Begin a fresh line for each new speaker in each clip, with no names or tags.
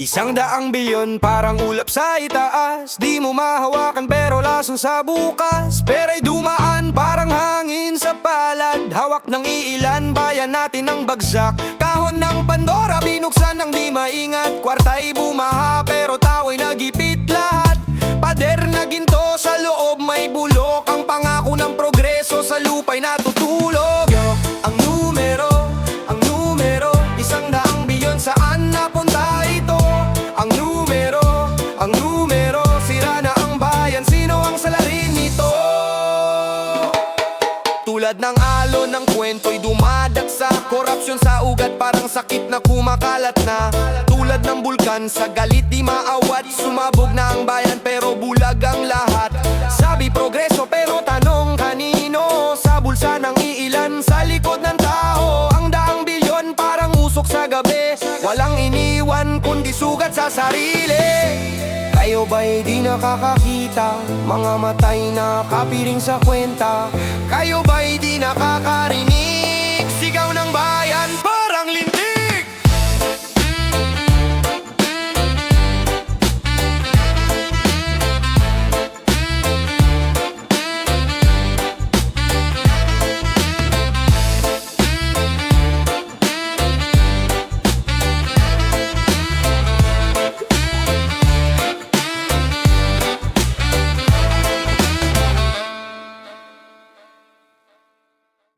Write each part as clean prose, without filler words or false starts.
100 bilyon parang ulap sa itaas, di mo mahawakan pero lason sa bukas. Pera'y dumaan parang hangin sa palad, hawak ng iilan, bayan natin ang bagsak. Kahon ng Pandora binuksan ng di maingat, kwarta'y bumaha pero tao'y nagipit lahat. Pader na ginto sa loob may bulok, ang pangako ng progreso sa lupa'y natutulog. Ang numero, 100 bilyon, saan napunta ito? Ang numero, sira na ang bayan, sino ang salarin nito? Tulad ng alon ng kwento'y dumadagsa, korupsyon sa ugat parang sakit na kumakalat na. Tulad ng bulkan sa galit di maawat, sumabog na ang bayan pero bulag ang lahat. Sabi progreso pero tanong kanino? Sa bulsa ng iilan, sa likod ng tao. Ang 100 bilyon parang usok sa gabi, walang iniwan kundi sugat sa sarili. Kayo ba'y di nakakakita? Mga matay na kapiring sa kwenta. Kayo ba'y di nakakarinig? Sigaw ng bayan parang lintik.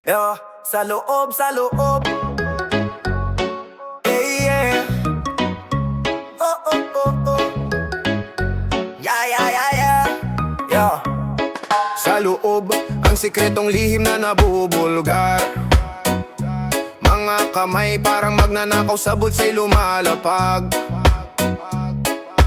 Yeah, sa loob, yeah. Oh, oh, oh, oh. Yeah.
Sa loob, ang sikretong lihim na nabubulgar. Mga kamay parang magnanakaw sa bulsa'y lumalapag.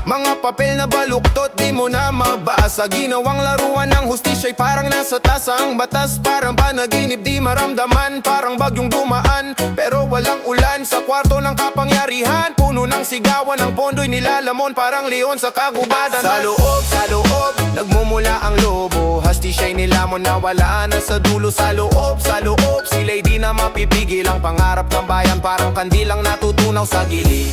Mga papel na baluktot, di mo na mabasa. Ginawang laruan ng hustisya'y parang nasa tasa. Ang batas parang panaginip, di maramdaman. Parang bagyong dumaan, pero walang ulan. Sa kwarto ng kapangyarihan, puno ng sigawan. Ang pondo'y nilalamon, parang leon sa kagubatan. Sa loob, nagmumula ang lobo. Hustisya'y nilamon na wala na sa dulo. Sa loob, sila'y di na mapipigil. Ang pangarap ng bayan, parang kandilang natutunaw sa gilid.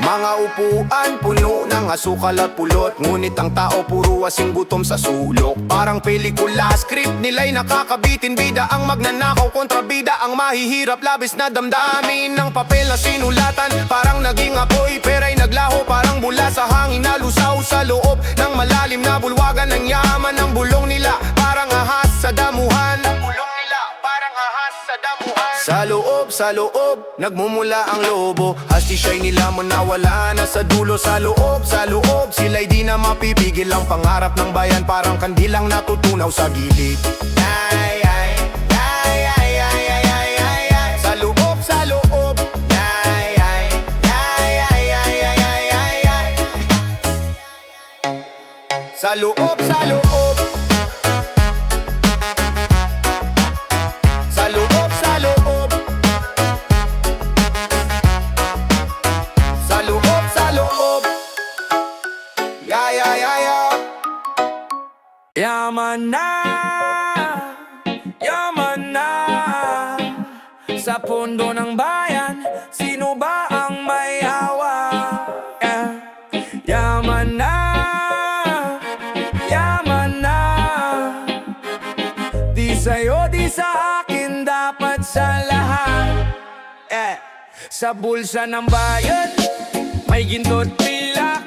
Mga upuan puno ng asukal at pulot, ngunit ang tao puro asing gutom sa sulok. Parang pelikula, script nila'y nakakabitin. Bida ang magnanakaw kontra bida ang mahihirap. Labis na damdamin ng papel na sinulatan, parang naging apoy pera'y naglaho. Parang bula sa hangin na lusaw sa loob ng malalim na bulwagan ng yaman. Ng bulong nila parang ahas sa damuhan. Sa loob, nagmumula ang lobo. Hustisya'y nilamon na wala na sa dulo. Sa loob, sila'y di na mapipigil. Ang pangarap ng bayan parang kandilang natutunaw sa gilid. Sa loob, sa loob, sa loob. Yaman na sa pondo ng bayan, sino ba ang may hawa? Yaman na di sa'yo, di sa akin, dapat sa lahat. Sa bulsa ng bayan, may ginto't pilak.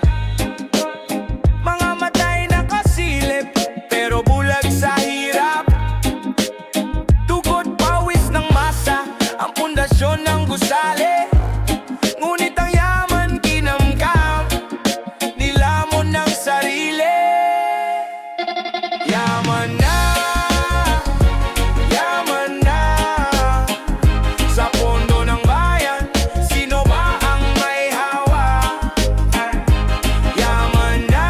Mga matay na kasilip, pero bulag sa hirap. Tugod pawis ng masa, ang pundasyon ng gusali. Ngunit ang yaman kinamkam, nilamon ng sarili. Yaman na sa pondo ng bayan, sino ba ang may hawa? Yaman na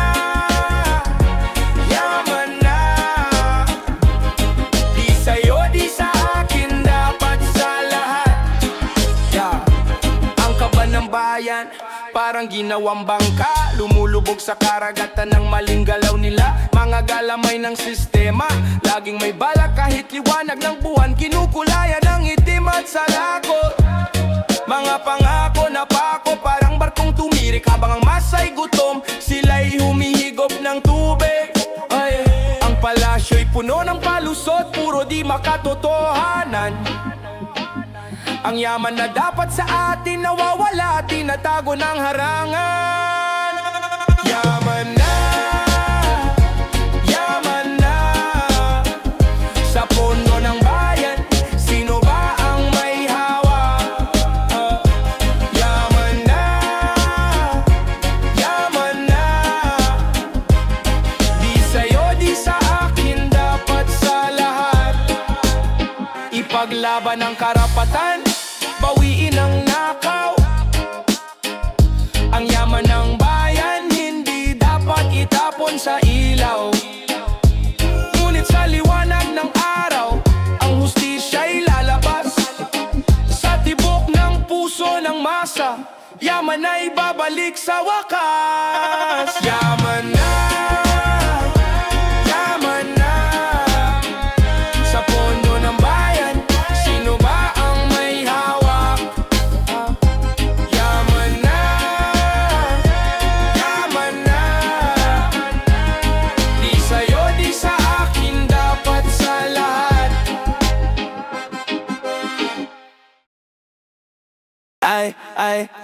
di sa'yo, di sa akin, dapat sa lahat. Ang kaban ng bayan parang ginawang bangka, lumulubog sa karagatan ng maling galaw nila. Mga galamay ng sistema, Laging may balak kahit liwanag ng buwan, kinukulayan ng itim at salakot. Mga pangako na pako, parang barkong tumirik habang ang masay gutom, sila'y humihigop ng tubig. Ay, ang palasyo'y puno ng palusot, puro di makatotohanan. Ang yaman na dapat sa atin nawawala, tinatago ng harangan. Yaman na, yaman na, sa puno ng bayan, sino ba ang may hawak? Yaman na, yaman na, di sa'yo, di sa akin, dapat sa lahat. Ipaglaban ang karapatan, bawiin ang nakaw. Ang yaman ng bayan, hindi dapat itapon sa ilaw. Ngunit sa liwanag ng araw, ang hustisya'y lalabas. Sa tibok ng puso ng masa, yaman ay babalik sa wakas. Yaman na, yaman na, sa pondo ng bayan, sino ba ang may hawak? Yaman na, yaman na, di sa'yo, di sa akin, dapat sa lahat.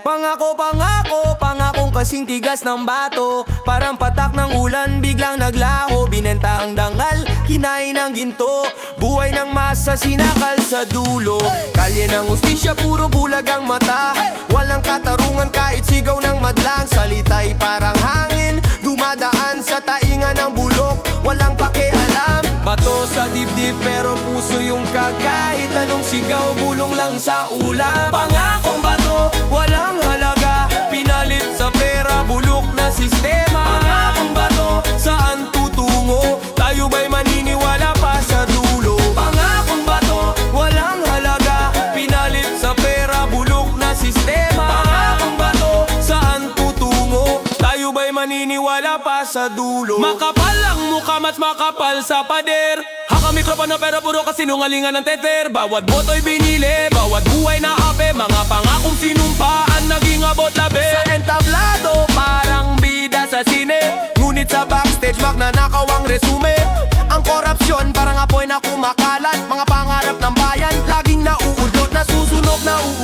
Pangako, pangako, pangakong kasing tigas ng bato. Parang patak ng ulan, biglang naglaho. Binenta ang dangal, kinain ng ginto. Buhay ng masa, sinakal sa dulo. Kalye ng ustisya, puro bulag ang mata. Walang katarungan kahit sigaw ng madlang. Salita'y parang hangin, dumadaan sa tainga ng bulok. Walang pakialam, bato sa dibdib pero puso yung kahit anong sigaw, bulong lang sa ulam. Pangakong bato, walang halaga, pinalit sa pera, bulok na sistema. Pangakong bato, saan tutungo? Tayo ba'y maniniwala pa sa dulo? Pangakong bato, walang halaga, pinalit sa pera, bulok na sistema. Pangakong bato, saan tutungo? Tayo ba'y maniniwala pa sa dulo? Makapal ang mukha, mas makapal sa pader. Haka mikropono pero puro kasinungalingan ng teter. Bawat boto'y binili, bawat buhay na ape. Mga pangakong sinumpaan, naging abot labi. Sa entablado, parang bida sa sine. Ngunit sa backstage, magnanakaw ang resume. Ang korupsyon, parang apoy na kumakalat. Mga pangarap ng bayan, laging nauudot, nasusunog, nauutas.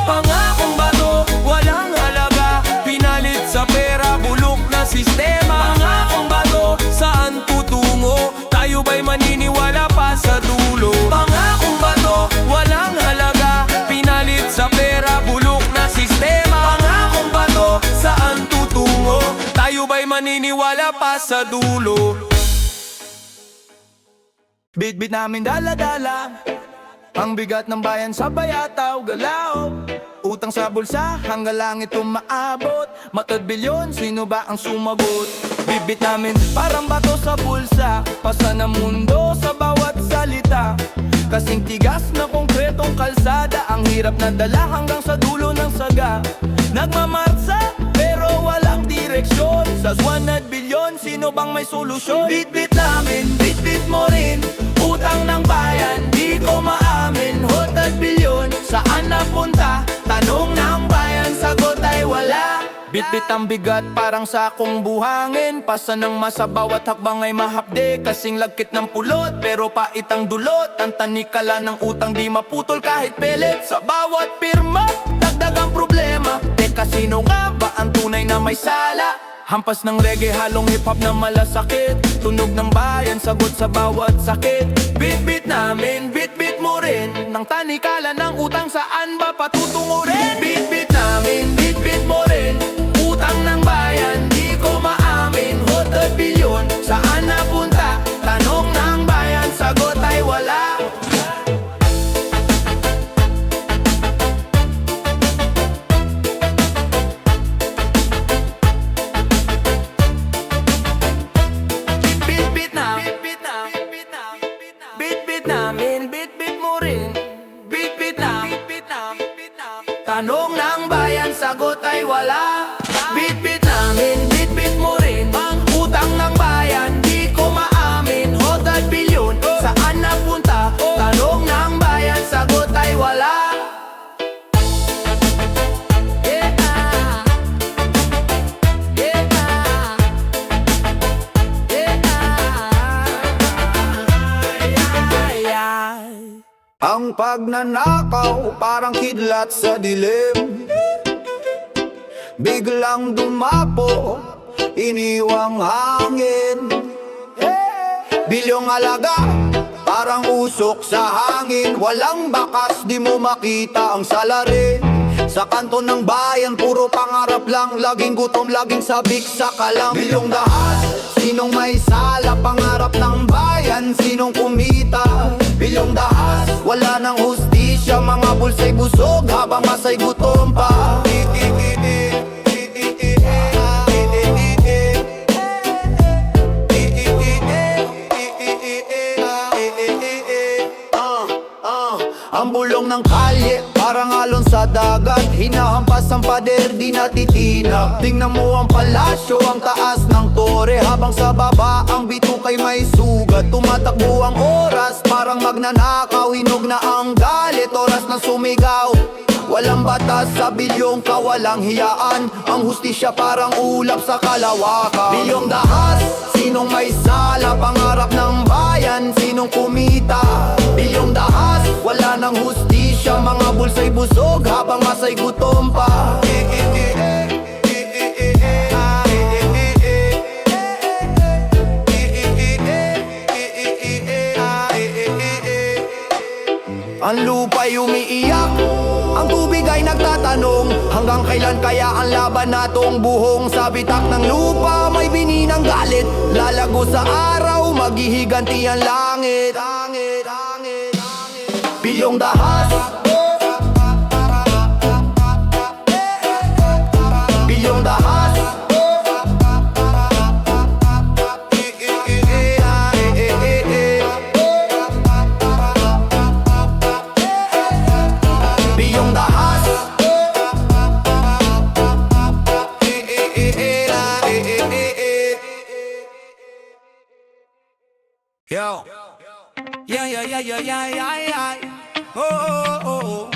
Pangakong bato, walang halaga, pinalit sa pera, bulok na sistema. Pangakong bato, saan tutungo? Tayo ba'y maniniwala pa sa dulo? Pangakong bato, walang halaga, pinalit sa pera, bulok na sistema. Pangakong bato, saan tutungo? Tayo ba'y maniniwala pa sa dulo? Bit-bit namin dala-dala, ang bigat ng bayan sa bayataw, galaw. Utang sa bulsa, hanggang langit umaabot. Matod bilyon, sino ba ang sumagot? Bibit namin parang bato sa bulsa, pasa ng mundo sa bawat salita. Kasing tigas na konkretong kalsada, ang hirap na dala hanggang sa dulo ng saga. Nagmamarsa, pero walang direksyon. Sa 100 bilyon, sino bang may solusyon? Bit-bit namin, bit-bit mo rin. Utang ng bayan, di ko maamin. 100 bilyon, saan napunta? Tanong ng bayan, sagot ay wala. Bit-bit ang bigat, parang sakong buhangin. Pasa ng masa, bawat hakbang ay mahapde. Kasing lagkit ng pulot, pero pait ang dulot. Ang tanikala ng utang, di maputol kahit pelet. Sa bawat pirma, dagdag ang problema. Teka, sino nga ba ang tunay na may sala? Hampas ng reggae, halong hip-hop na malasakit. Tunog ng bayan, sagot sa bawat sakit. Bit-bit namin, bit-bit mo rin. Nang tanikala ng utang, saan ba patutungo rin? Bit-bit namin, bit-bit mo rin. Utang ng bayan, di ko maamin. 100 bilyon, saan napunta? Tanong ng bayan, sagot ay wala. Tanong ng bayan, sagot ay wala. Ang pagnanakaw parang kidlat sa dilim, biglang dumapo, iniwang hangin. Bilyong alaga, parang usok sa hangin. Walang bakas, di mo makita ang salarin. Sa kanto ng bayan, puro pangarap lang. Laging gutom, laging sabik sa kalam. Bilyong dahas, sinong may sala? Pangarap ng bayan, sinong kumita? Bilyong dahas, wala nang hustisya. Mga bulsa'y busog habang masay gutom pa. Ang bulong ng kalye, parang alon sa dagat. Hinahampas ang pader, di natitinag. Tingnan mo ang palasyo, ang taas ng tore. Habang sa baba, ang bitukay may sugat. Tumatakbo ang oras, parang magnanakaw. Hinog na ang galit, oras na sumigaw. Walang batas sa bilyong kawalang hiyaan. Ang hustisya parang ulap sa kalawakan. Bilyong dahas, sinong may sala? Pangarap ng bayan, sinong kumita? Bilyong dahas, wala nang hustisya. Mga bulsa'y busog habang masay gutom pa. Ang lupa'y umiiyak, ang tubig ay nagtatanong, hanggang kailan kaya ang laban natong buhong? Sa bitak ng lupa may bininang galit, lalago sa araw, maghihiganti ang langit. Bilyong dahas, bilyong dahas, bilyong dahas. Yo. Yeah, yeah, yeah, yeah, yeah, yeah, yeah. Oh, oh, oh, oh.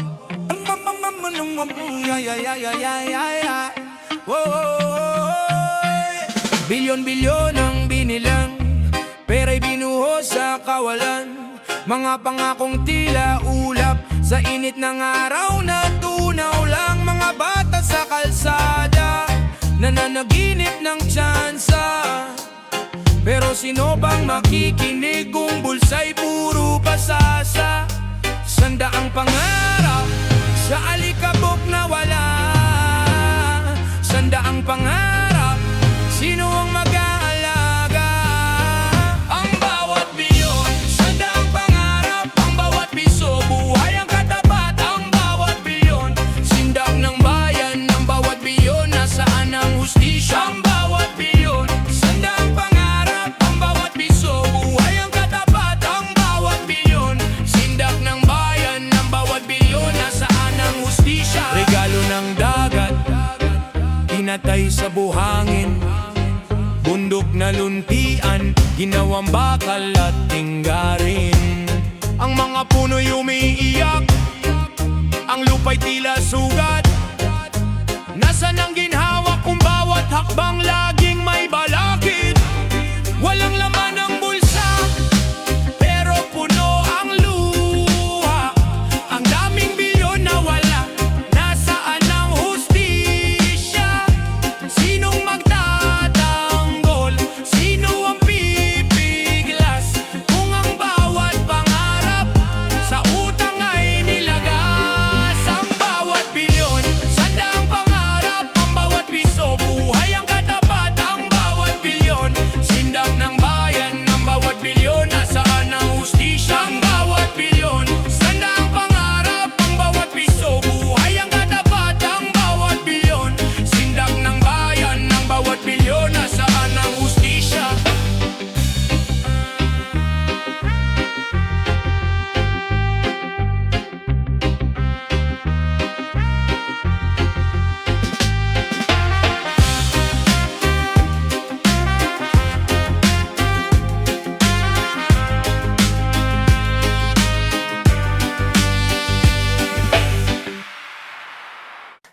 Yeah, yeah, yeah, yeah, yeah, yeah, yeah. Oh, bilyon-bilyon ang binilang, pera'y binuhos sa kawalan. Mga pangakong tila ulap, sa init ng araw na tunaw lang. Mga bata sa kalsada, nananaginip ng tsansa. Pero sino bang makikinig kung bulsa'y puro pasasa? Sanda ang pangarap sa alikabok na wala. Sanda ang pangarap, sino ang mag-aalaga? Ang bawat bilyon, sanda ang pangarap. Ang bawat piso, buhay ang katapat. Ang bawat bilyon, sindak ng bayan. Ang bawat bilyon, nasaan ang hustisya? Ang bawat bilyon, sanda ang pangarap. Ang bawat piso, buhay ang katapat. Ang bawat bilyon, sindak ng bayan. Ang bawat bilyon, nasaan ang hustisya? Regalo ng dagat, pinatay sa buhangin. Bundok na luntian, ginawang bakal at tinggarin. Ang mga puno'y umiiyak, ang lupa'y tila sugat. Nasaan ang ginhawa kung bawat hakbang laging may balakid? Walang laman ang bulsa, pero puno ang luha. Ang daming bilyon na wala, nasaan ang hustisya? Sinong magtatanggol? Sino ang pipiglas? Kung ang bawat pangarap sa utang ay nilagas. Ang bawat bilyon, sanda ang pangarap. Ang bawat piso, buhay ang katapat. Ang bawat bilyon, sindak ng bayan. Ang bawat bilyon, nasaan ang hustisya? Ang bawat bilyon, sanda ang pangarap. Ang bawat piso, buhay ang katapat. Ang bawat bilyon, sindak ng bayan. Ang bawat bilyon, nasaan ang hustisya?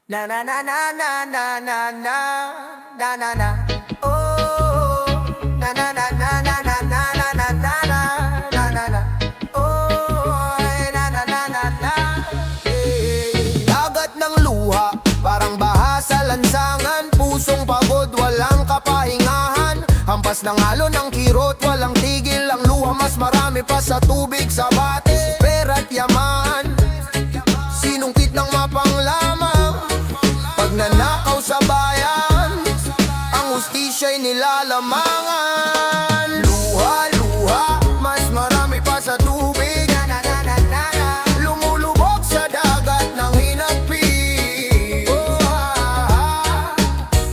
Na na na na na na na na na na na oh na na na na na na na na na na na na na oh na na na Mas nangalo ng kirot, walang tigil ang luha. Mas marami pa sa tubig sa bate. Pera't yaman, sinungkit ng mapanglamang. Pag nanakaw sa bayan, ang hustisya'y nilalamangan. Luha-luha, mas marami pa sa tubig. Lumulubog sa dagat ng hinagpis.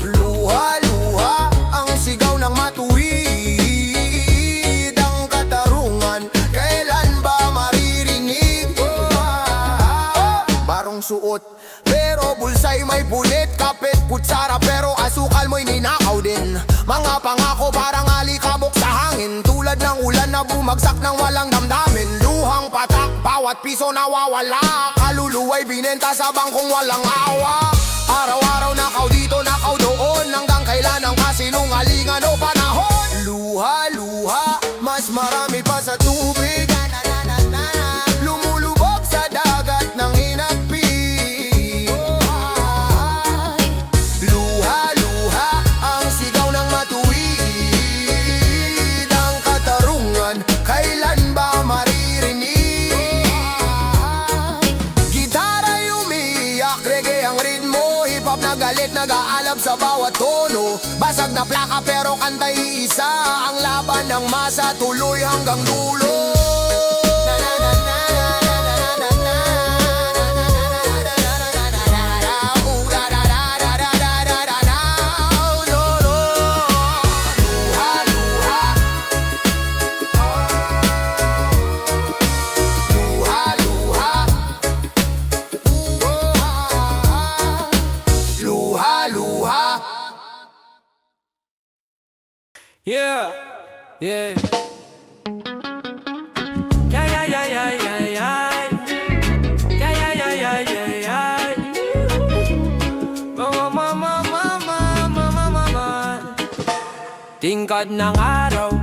Luha-luha, ang sigaw ng matuwid. Ang katarungan, kailan ba maririnig? Barong suot, pero bulsay may punit. Kapit, kutsara, pero asukal mo'y ninakaw din. Mga pangako parang alikabok sa hangin. Tulad ng ulan na bumagsak ng walang damdamin. Luhang patak, bawat piso nawawala. Kaluluwa'y binenta sa bangkong walang awa. Araw-araw nakaw dito, nakaw doon. Hanggang kailan ang kasinungalingan o panahon? Luha-luha, mas marami pa sa tubig. Lumulubog sa dagat ng hinagpis. Luha-luha, ang sigaw ng matuwid. Ang katarungan, kailan ba maririnig? Gitara'y umiiyak, reggae ang ritmo. Hip-hop na galit, nag-aalab sa bawat tono. Basag na plaka pero kantay isa. Ang laban ng masa, tuloy hanggang dulo.
Yeah, yeah. Yeah, yeah, yeah, yeah, yeah, yeah. Yeah, yeah, yeah, yeah, yeah, yeah. Mama, mama, mama, mama, mama. Tingkad ng araw,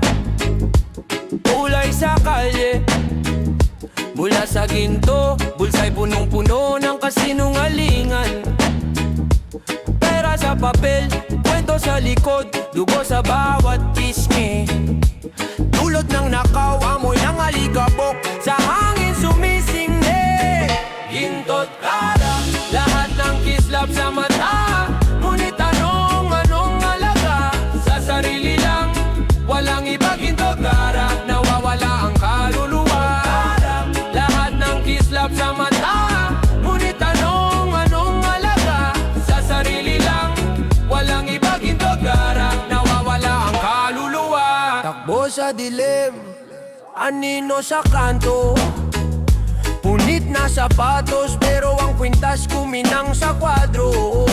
kulay sa kalye. Mula sa ginto, bulsay punong-puno ng kasinungalingan. Pera sa papel, kwento sa likod, dugo sa bawat pisngi. Dulot ng nakaw, amoy ng alikabok, sa hangin sumisingge. Gintot kara, lahat ng kislap sa mata. Ngunit anong alaga? Sa sarili lang, walang iba. Gintot kara, nawawala ang kaluluwa. Lahat ng kislap sa mata. Ngunit anong alaga? Sa sarili lang, walang iba. Gintot kara, nawawala ang kaluluwa. Takbo sa dilim, anino sa kanto. Punit na sapatos pero ang kwintas kuminang sa kwadro.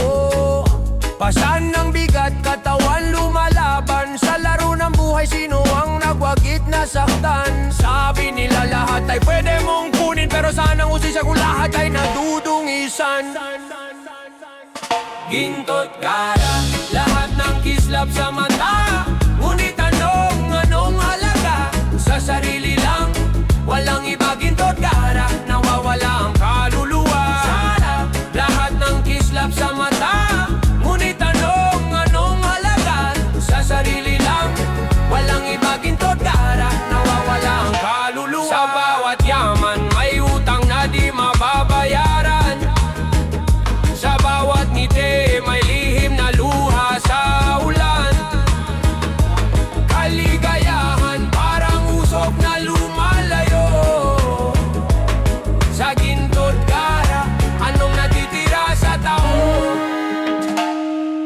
Pasan ng bigat, katawan lumalaban. Sa laro ng buhay, sino ang nagwagit na saktan? Sabi nila lahat ay pwede mong kunin, pero sanang usisa kung lahat ay nadudungisan. Gintot kara, lahat ng kislap sa mata. Ngunit anong halaga? Sa sarili lang, walang iba. Gintot kara, nawawala ang kaluluwa. Lahat ng kislap sa mata. Ngunit anong halaga? Sa sarili lang, walang iba. Gintot kara, nawawala ang kaluluwa. Sa bawat yaman, may utang na di mababayaran. Sa bawat ngiti, may lihim na luha sa ulan. Kaligayahan parang usok na lumalayo. Sa gintot kara, anong natitira sa tao?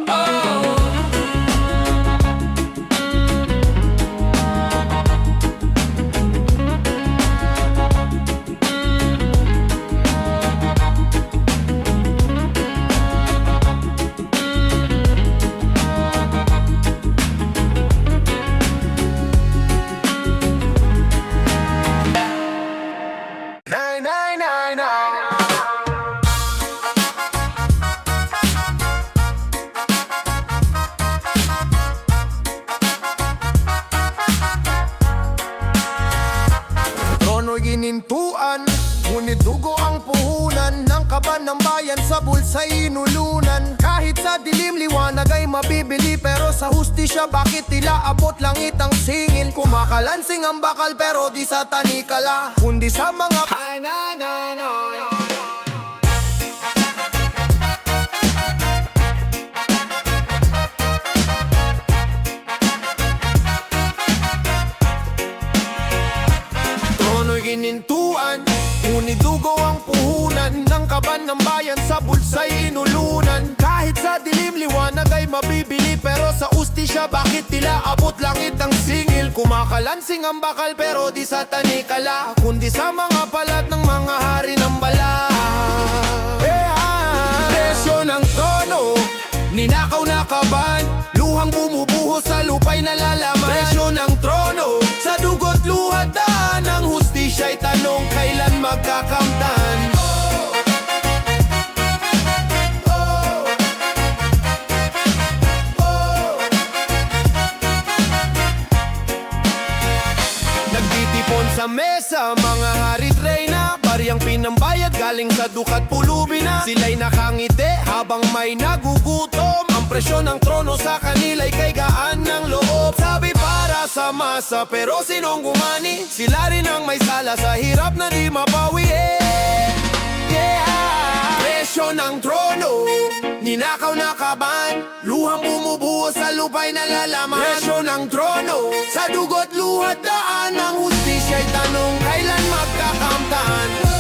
Oh.
Nay, nay, nay, nay. Trono'y ginintuan, Ngunit dugo ang puhunan ng kaban ng bayan sa bulsa'y inulunan. Kahit sa dilim liwanag ay mabibili, pero sa hustisya bakit tila abot langit ang singil? Kumakalansing ang bakal pero di sa tanikala, kundi sa mga trono'y ginintuan. Ngunit dugo ang puhunan ng kaban ng bayan sa bulsa'y inulunan. Kahit sa dilim liwanag ay mabibili, pero sa ustisya bakit tila abot langit ang singil? Kumakalansing ang bakal pero di sa tanikala, kundi sa mga palat ng mga hari ng bala. Presyo ng trono, ninakaw na kaban, luhang bumubuhos sa lupa'y nalalaman. Presyo ng trono, sa dugot luha daan, ang hustisya'y tanong kailan magkakamtan. Nagtitipon sa mesa, mga harit reyna, bariyang pinambayad galing sa dukat pulubi na. Sila'y nakangiti habang may nagugutom. Ang presyo ng trono sa kanila'y kay gaan ng loob. Sabi para sa masa, pero sinong gumani? Sila rin ang may sala sa hirap na di mapawi. Presyo ng trono, ninakaw na kaban, luhang bumubuhos sa lupa'y nalalaman. Presyo ng trono, sa dugot luhat daan, ang hustisya'y tanong kailan magkakamtan.